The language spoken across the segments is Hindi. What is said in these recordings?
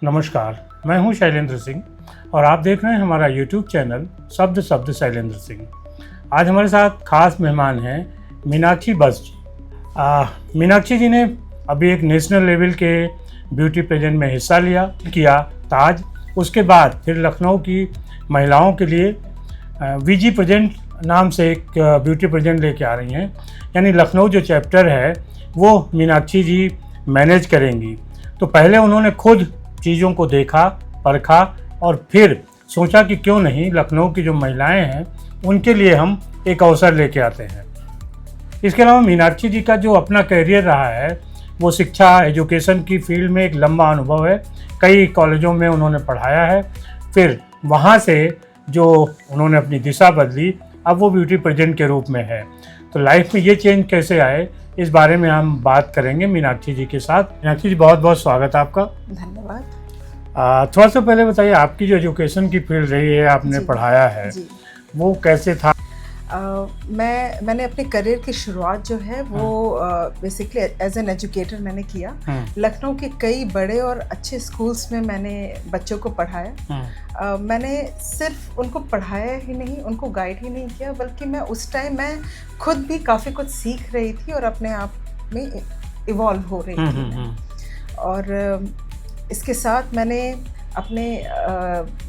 नमस्कार, मैं हूं शैलेंद्र सिंह और आप देख रहे हैं हमारा YouTube चैनल शब्द शब्द शैलेंद्र सिंह। आज हमारे साथ खास मेहमान हैं मीनाक्षी बस जी। मीनाक्षी जी ने अभी एक नेशनल लेवल के ब्यूटी पेजेंट में हिस्सा किया ताज। उसके बाद फिर लखनऊ की महिलाओं के लिए वीजी प्रेजेंट नाम से एक ब्यूटी प्रेजेंट लेके आ रही हैं, यानी लखनऊ जो चैप्टर है वो मीनाक्षी जी मैनेज करेंगी। तो पहले उन्होंने खुद चीज़ों को देखा, परखा और फिर सोचा कि क्यों नहीं लखनऊ की जो महिलाएं हैं उनके लिए हम एक अवसर लेके आते हैं। इसके अलावा मीनाक्षी जी का जो अपना करियर रहा है वो शिक्षा एजुकेशन की फील्ड में एक लंबा अनुभव है। कई कॉलेजों में उन्होंने पढ़ाया है, फिर वहाँ से जो उन्होंने अपनी दिशा बदली, अब वो ब्यूटी प्रेजेंट के रूप में है। तो लाइफ में ये चेंज कैसे आए, इस बारे में हम बात करेंगे मीनाक्षी जी के साथ। मीनाक्षी जी, बहुत बहुत स्वागत है आपका। धन्यवाद। थोड़ा सा पहले बताइए, आपकी जो एजुकेशन की फील्ड रही है, आपने पढ़ाया है, वो कैसे था? मैंने अपने करियर की शुरुआत जो है वो बेसिकली एज एन एजुकेटर मैंने किया। लखनऊ के कई बड़े और अच्छे स्कूल्स में मैंने बच्चों को पढ़ाया। मैंने सिर्फ उनको पढ़ाया ही नहीं, उनको गाइड ही नहीं किया, बल्कि मैं उस टाइम मैं खुद भी काफ़ी कुछ सीख रही थी और अपने आप में इवॉल्व हो रही थी। और इसके साथ मैंने अपने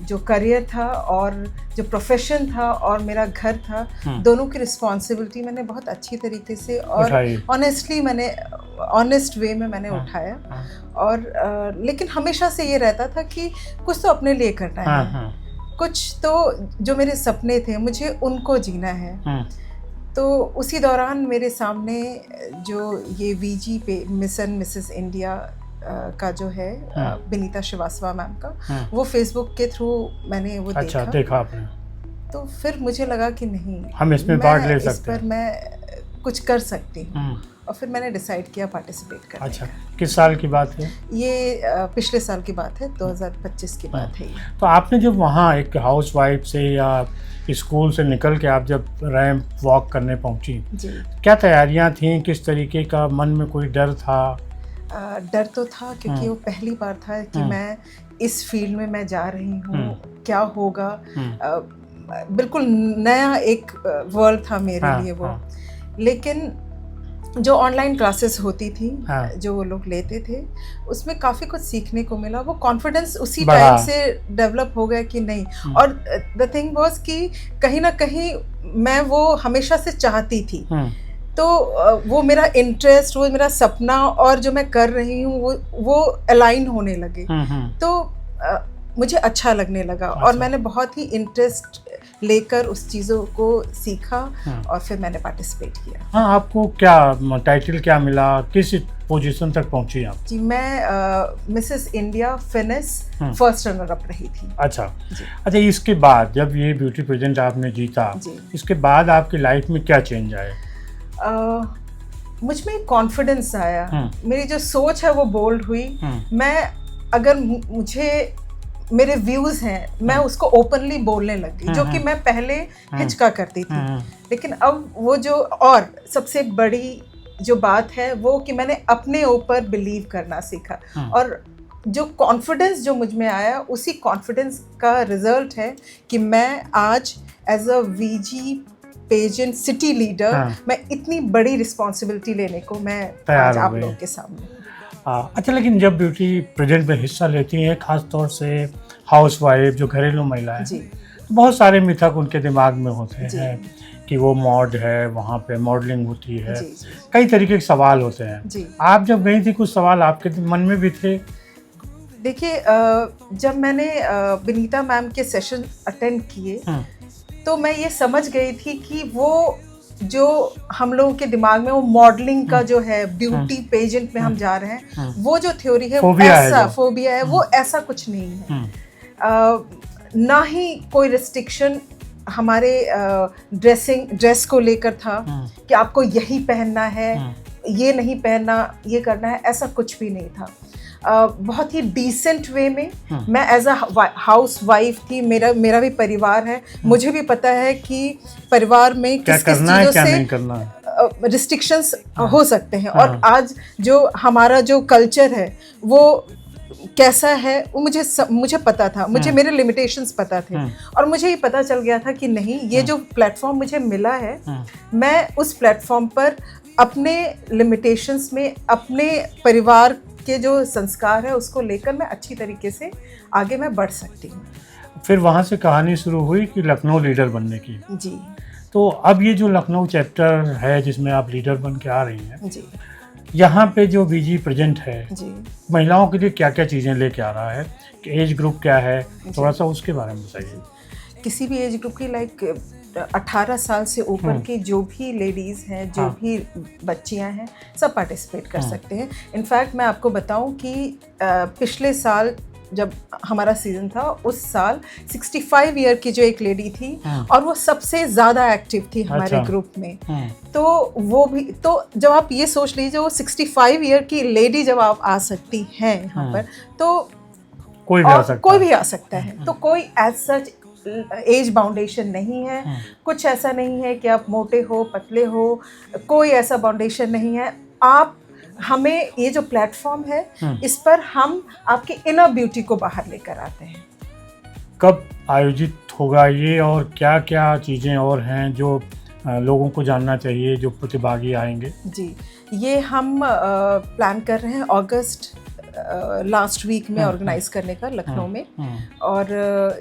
जो करियर था और जो प्रोफेशन था और मेरा घर था, दोनों की रिस्पॉन्सिबिलिटी मैंने बहुत अच्छी तरीके से और ऑनेस्टली ऑनेस्ट वे में मैंने उठाया। और लेकिन हमेशा से ये रहता था कि कुछ तो अपने लिए करना है, कुछ तो जो मेरे सपने थे मुझे उनको जीना है। तो उसी दौरान मेरे सामने जो ये वीजी पे मिस एंड मिसेस इंडिया का जो है विनीता श्रीवास्तवा मैम का, वो फेसबुक के थ्रू मैंने वो देखा आपने। तो फिर मुझे लगा कि नहीं, हम इसमें पार्ट ले सकते हैं, इस पर मैं कुछ कर सकती हूँ। और फिर मैंने डिसाइड किया पार्टिसिपेट करने। अच्छा, किस साल की बात है ये? पिछले साल की बात है, 2025 की बात है। तो आपने जब वहाँ एक हाउस वाइफ से या स्कूल से निकल के आप जब रैंप वॉक करने पहुँची, क्या तैयारियाँ थीं? किस तरीके का मन में कोई डर था? डर तो था, क्योंकि वो पहली बार था कि मैं इस फील्ड में मैं जा रही हूँ, क्या होगा। बिल्कुल नया एक वर्ल्ड था मेरे लिए वो। लेकिन जो ऑनलाइन क्लासेस होती थी, जो वो लोग लेते थे, उसमें काफ़ी कुछ सीखने को मिला। वो कॉन्फिडेंस उसी टाइम से डेवलप हो गया कि नहीं। और द थिंग वाज कि कहीं ना कहीं मैं वो हमेशा से चाहती थी। तो वो मेरा इंटरेस्ट, वो मेरा सपना और जो मैं कर रही हूँ वो अलाइन होने लगे। तो मुझे अच्छा लगने लगा। और मैंने बहुत ही इंटरेस्ट लेकर उस चीज़ों को सीखा और फिर मैंने पार्टिसिपेट किया। हाँ, आपको क्या टाइटल क्या मिला, किस पोजीशन तक पहुंची आप? जी, मैं Mrs India finish first runner up रही थी। अच्छा, इसके बाद जब ये ब्यूटी पेजेंट आपने जीता, इसके बाद आपकी लाइफ में क्या चेंज आया? मुझ में कॉन्फिडेंस आया, मेरी जो सोच है वो बोल्ड हुई। मैं अगर मुझे मेरे व्यूज हैं, मैं उसको ओपनली बोलने लगी, जो कि मैं पहले हिचका करती थी। लेकिन अब वो जो और सबसे बड़ी जो बात है वो कि मैंने अपने ऊपर बिलीव करना सीखा। और जो कॉन्फिडेंस जो मुझ में आया, उसी कॉन्फिडेंस का रिजल्ट है कि मैं आज as a VG pageant city leader मैं इतनी बड़ी रिस्पॉन्सिबिलिटी लेने को मैं आज आप लोगों के सामने। अच्छा, लेकिन जब ब्यूटी प्रेजेंट में हिस्सा लेती हैं, खास तौर से हाउस वाइफ जो घरेलू महिलाएं, तो बहुत सारे मिथक उनके दिमाग में होते हैं कि वो मॉड है, वहाँ पे मॉडलिंग होती है, कई तरीके के सवाल होते हैं। आप जब गई थी, कुछ सवाल आपके मन में भी थे? देखिए, जब मैंने विनीता मैम के सेशन अटेंड किए तो मैं ये समझ गई थी कि वो जो हम लोगों के दिमाग में वो मॉडलिंग का जो है, ब्यूटी पेजेंट में हम जा रहे हैं, वो जो थ्योरी है, फोबिया है, वो ऐसा कुछ नहीं है। ना ही कोई रिस्ट्रिक्शन हमारे ड्रेस को लेकर था कि आपको यही पहनना है, ये नहीं पहनना, ये करना है, ऐसा कुछ भी नहीं था। बहुत ही डिसेंट वे में मैं एज अ हाउस वाइफ थी, मेरा भी परिवार है, मुझे भी पता है कि परिवार में किस चीज़ों से रिस्ट्रिक्शंस हो सकते हैं। और आज जो हमारा जो कल्चर है वो कैसा है वो मुझे पता था, मुझे मेरे लिमिटेशंस पता थे और मुझे ये पता चल गया था कि नहीं, ये जो प्लेटफॉर्म मुझे मिला है, मैं उस प्लेटफॉर्म पर अपने लिमिटेशंस में अपने परिवार के जो संस्कार है उसको लेकर मैं अच्छी तरीके से आगे मैं बढ़ सकती हूँ। फिर वहाँ से कहानी शुरू हुई कि लखनऊ लीडर बनने की। जी। तो अब ये जो लखनऊ चैप्टर है जिसमें आप लीडर बन के आ रही हैं, जी, यहाँ पे जो वीजी प्रेजेंट है, जी, महिलाओं के लिए क्या क्या चीज़ें लेके आ रहा है, कि एज ग्रुप क्या है, थोड़ा सा उसके बारे में बताइए। किसी भी एज ग्रुप की, लाइक 18 साल से ऊपर की जो भी लेडीज़ हैं, जो भी बच्चियां हैं, सब पार्टिसिपेट कर सकते हैं। इनफैक्ट मैं आपको बताऊं कि पिछले साल जब हमारा सीज़न था, उस साल 65 ईयर की जो एक लेडी थी और वो सबसे ज़्यादा एक्टिव थी हमारे ग्रुप में, तो वो भी, तो जब आप ये सोच लीजिए, वो 65 ईयर की लेडी जब आप आ सकती हैं यहाँ पर, तो कोई भी आ सकता है। तो कोई एज सच एज बाउंडेशन नहीं है, कुछ ऐसा नहीं है कि आप मोटे हो पतले हो, कोई ऐसा बाउंडेशन नहीं है। आप हमें ये जो प्लेटफॉर्म है, इस पर हम आपकी इनर ब्यूटी को बाहर लेकर आते हैं। कब आयोजित होगा ये, और क्या क्या चीज़ें और हैं जो लोगों को जानना चाहिए, जो प्रतिभागी आएंगे? जी, ये हम प्लान कर रहे हैं अगस्त लास्ट वीक में ऑर्गेनाइज करने का लखनऊ में, और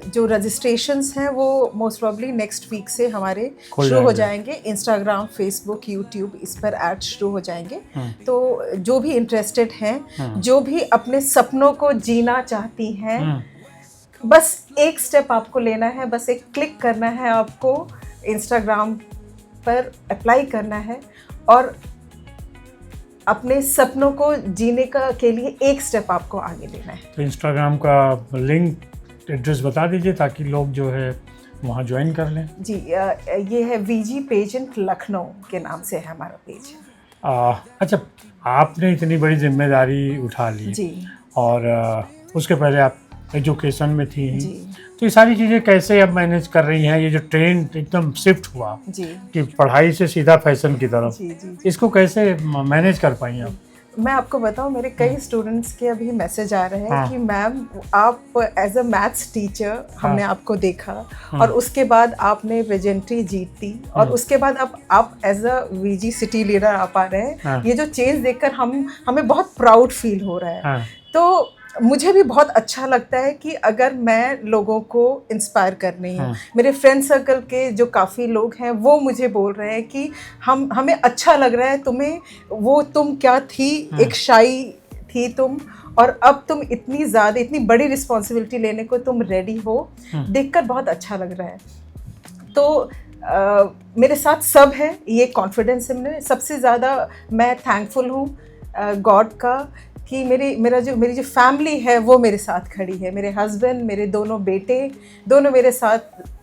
जो रजिस्ट्रेशंस हैं वो मोस्ट प्रॉब्ली नेक्स्ट वीक से हमारे शुरू हो जाएंगे। इंस्टाग्राम, फेसबुक, यूट्यूब, इस पर ऐड शुरू हो जाएंगे। तो जो भी इंटरेस्टेड हैं, जो भी अपने सपनों को जीना चाहती हैं, बस एक स्टेप आपको लेना है, बस एक क्लिक करना है, आपको इंस्टाग्राम पर अप्लाई करना है और अपने सपनों को जीने का के लिए एक स्टेप आपको आगे लेना है। तो इंस्टाग्राम का लिंक एड्रेस बता दीजिए ताकि लोग जो है वहाँ ज्वाइन कर लें। जी, ये है वीजी पेजेंट लखनऊ के नाम से है हमारा पेज। अच्छा, आपने इतनी बड़ी जिम्मेदारी उठा ली जी, और उसके पहले आप एजुकेशन में थी जी, तो ये सारी चीज़ें कैसे अब मैनेज कर रही हैं? ये जो ट्रेंड एकदम शिफ्ट हुआ जी, कि पढ़ाई से सीधा फैशन की तरफ, जी, जी, इसको कैसे मैनेज कर पाई आप? मैं आपको बताऊं, मेरे कई स्टूडेंट्स के अभी मैसेज आ रहे हैं कि मैम, आप एज अ मैथ्स टीचर हमने आपको देखा और उसके बाद आपने पेजेंट्री जीती और उसके बाद अब आप as a VG city leader आ पा रहे हैं। ये जो चेंज देखकर हमें बहुत प्राउड फील हो रहा है। तो मुझे भी बहुत अच्छा लगता है कि अगर मैं लोगों को इंस्पायर कर रही हूँ। मेरे फ्रेंड सर्कल के जो काफ़ी लोग हैं वो मुझे बोल रहे हैं कि हमें अच्छा लग रहा है, तुम क्या थी, एक शाई थी तुम, और अब तुम इतनी बड़ी रिस्पॉन्सिबिलिटी लेने को तुम रेडी हो, देखकर बहुत अच्छा लग रहा है। तो मेरे साथ सब है, ये कॉन्फिडेंस है मुझे। सबसे ज़्यादा मैं थैंकफुल हूँ गॉड का कि मेरी जो फैमिली है वो मेरे साथ खड़ी है। मेरे हस्बैंड, मेरे दोनों बेटे, दोनों मेरे साथ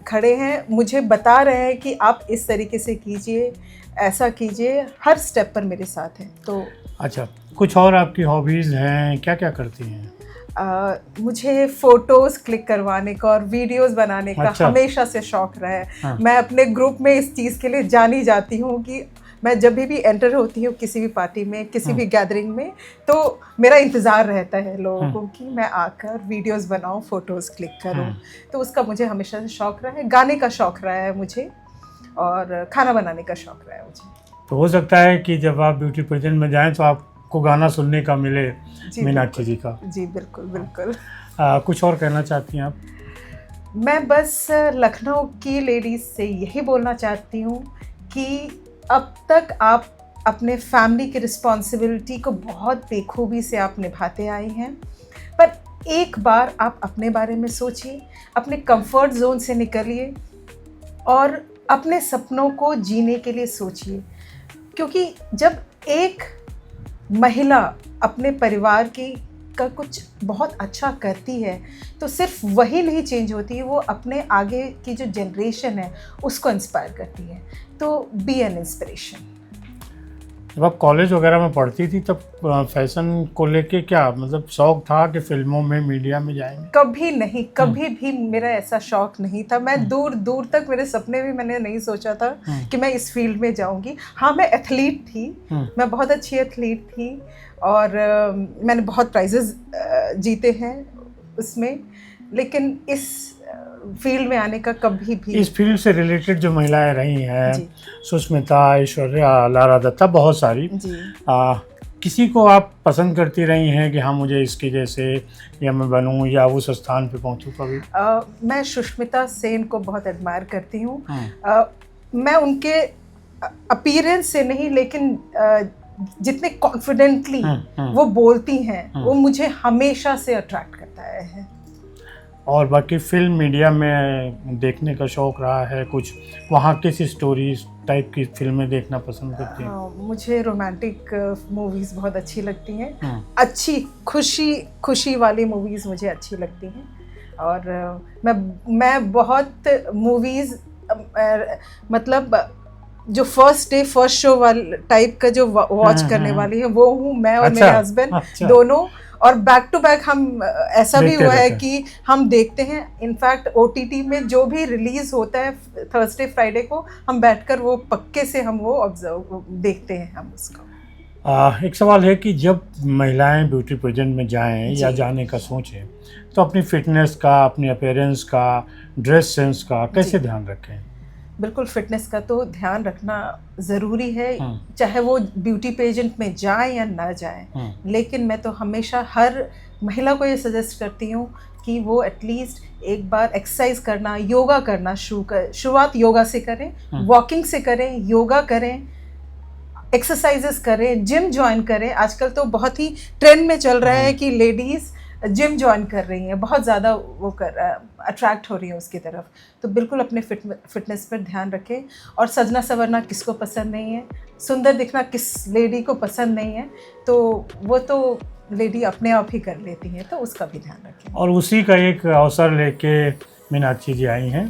खड़े हैं, मुझे बता रहे हैं कि आप इस तरीके से कीजिए, ऐसा कीजिए, हर स्टेप पर मेरे साथ हैं। तो अच्छा, कुछ और आपकी हॉबीज़ हैं, क्या क्या करती हैं? मुझे फ़ोटोज़ क्लिक करवाने का और वीडियोज़ बनाने का हमेशा से शौक़ रहा है। मैं अपने ग्रुप में इस चीज़ के लिए जानी जाती हूँ कि मैं जब भी एंटर होती हूँ किसी भी पार्टी में, किसी भी गैदरिंग में, तो मेरा इंतज़ार रहता है लोगों को कि मैं आकर वीडियोस बनाऊँ, फ़ोटोज़ क्लिक करूँ। तो उसका मुझे हमेशा से शौक़ रहा है। गाने का शौक़ रहा है मुझे और खाना बनाने का शौक़ रहा है मुझे। तो हो सकता है कि जब आप ब्यूटी पेजेंट में जाएँ तो आपको गाना सुनने का मिले मीनाक्षी जी का। जी बिल्कुल बिल्कुल। कुछ और कहना चाहती हैं आप? मैं बस लखनऊ की लेडीज़ से यही बोलना चाहती हूँ कि अब तक आप अपने फैमिली की रिस्पॉन्सिबिलिटी को बहुत बेखूबी से आप निभाते आए हैं, पर एक बार आप अपने बारे में सोचिए, अपने कंफर्ट जोन से निकलिए और अपने सपनों को जीने के लिए सोचिए। क्योंकि जब एक महिला अपने परिवार का कुछ बहुत अच्छा करती है तो सिर्फ वही नहीं चेंज होती है, वो अपने आगे की जो जनरेशन है उसको इंस्पायर करती है। तो बी एन इंस्पिरेशन। जब आप कॉलेज वगैरह में पढ़ती थी तब फैशन को लेके क्या मतलब शौक था कि फिल्मों में मीडिया में जाएंगे? कभी नहीं, कभी भी मेरा ऐसा शौक नहीं था। मैं दूर दूर तक, मेरे सपने भी मैंने नहीं सोचा था कि मैं इस फील्ड में जाऊंगी। हाँ, मैं एथलीट थी, मैं बहुत अच्छी एथलीट थी और मैंने बहुत प्राइजेस जीते हैं उसमें, लेकिन इस फील्ड में आने का कभी भी। इस फील्ड से रिलेटेड जो महिलाएं रही हैं, सुष्मिता, ऐश्वर्या, लारा दत्ता, बहुत सारी, किसी को आप पसंद करती रही हैं कि हाँ मुझे इसके जैसे या मैं बनूं या उस स्थान पे पहुंचूं कभी? मैं सुष्मिता सेन को बहुत एडमायर करती हूँ। मैं उनके अपीयरेंस से नहीं, लेकिन जितने कॉन्फिडेंटली वो बोलती हैं वो मुझे हमेशा से अट्रैक्ट करता है। और बाकी फिल्म मीडिया में देखने का शौक रहा है कुछ, वहाँ किस स्टोरीज टाइप की फिल्में देखना पसंद करती हैं? मुझे रोमांटिक मूवीज़ बहुत अच्छी लगती हैं, अच्छी खुशी वाली मूवीज़ मुझे अच्छी लगती हैं। और मैं बहुत मूवीज़ मतलब जो फर्स्ट डे फर्स्ट शो वाले टाइप का जो वॉच करने वाली है वो हूँ मैं और मेरे हस्बैंड दोनों। और बैक टू बैक हम ऐसा भी हुआ है कि हम देखते हैं, इनफैक्ट OTT में जो भी रिलीज होता है थर्सडे फ्राइडे को, हम बैठकर वो पक्के से हम वो ऑब्जर्व देखते हैं हम उसको। एक सवाल है कि जब महिलाएं ब्यूटी पेजेंट में जाएं या जाने का सोचें तो अपनी फिटनेस का, अपनी अपीयरेंस का, ड्रेस सेंस का कैसे ध्यान रखें? बिल्कुल, फिटनेस का तो ध्यान रखना ज़रूरी है, चाहे वो ब्यूटी पेजेंट में जाए या ना जाए। लेकिन मैं तो हमेशा हर महिला को ये सजेस्ट करती हूँ कि वो एटलीस्ट एक बार एक्सरसाइज करना, योगा करना शुरुआत योगा से करें, वॉकिंग से करें, योगा करें, एक्सरसाइजेस करें, जिम ज्वाइन करें। आजकल तो बहुत ही ट्रेंड में चल रहा है कि लेडीज़ जिम ज्वाइन कर रही हैं, बहुत ज़्यादा वो अट्रैक्ट हो रही है उसकी तरफ। तो बिल्कुल अपने फिटनेस पर ध्यान रखें। और सजना संवरना किसको पसंद नहीं है, सुंदर दिखना किस लेडी को पसंद नहीं है, तो वो तो लेडी अपने आप ही कर लेती हैं, तो उसका भी ध्यान रखें। और उसी का एक अवसर लेके मीनाक्षी जी आई हैं।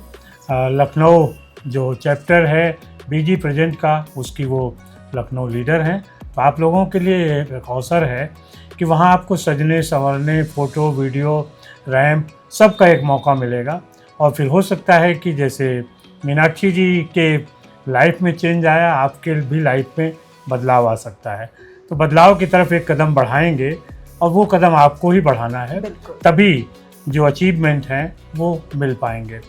लखनऊ जो चैप्टर है बीजी प्रेजेंट का, उसकी वो लखनऊ लीडर हैं। तो आप लोगों के लिए एक अवसर है कि वहाँ आपको सजने संवरने, फ़ोटो, वीडियो, रैंप, सब का एक मौका मिलेगा। और फिर हो सकता है कि जैसे मीनाक्षी जी के लाइफ में चेंज आया, आपके भी लाइफ में बदलाव आ सकता है। तो बदलाव की तरफ एक कदम बढ़ाएंगे और वो कदम आपको ही बढ़ाना है, तभी जो अचीवमेंट हैं वो मिल पाएंगे।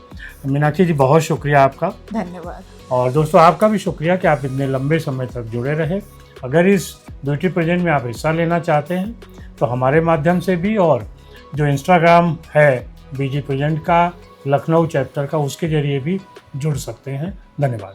मीनाक्षी जी, बहुत शुक्रिया आपका। धन्यवाद। और दोस्तों, आपका भी शुक्रिया कि आप इतने लंबे समय तक जुड़े रहे। अगर इस ब्यूटी प्रेजेंट में आप हिस्सा लेना चाहते हैं तो हमारे माध्यम से भी, और जो इंस्टाग्राम है बीजी प्रेजेंट का, लखनऊ चैप्टर का, उसके ज़रिए भी जुड़ सकते हैं। धन्यवाद।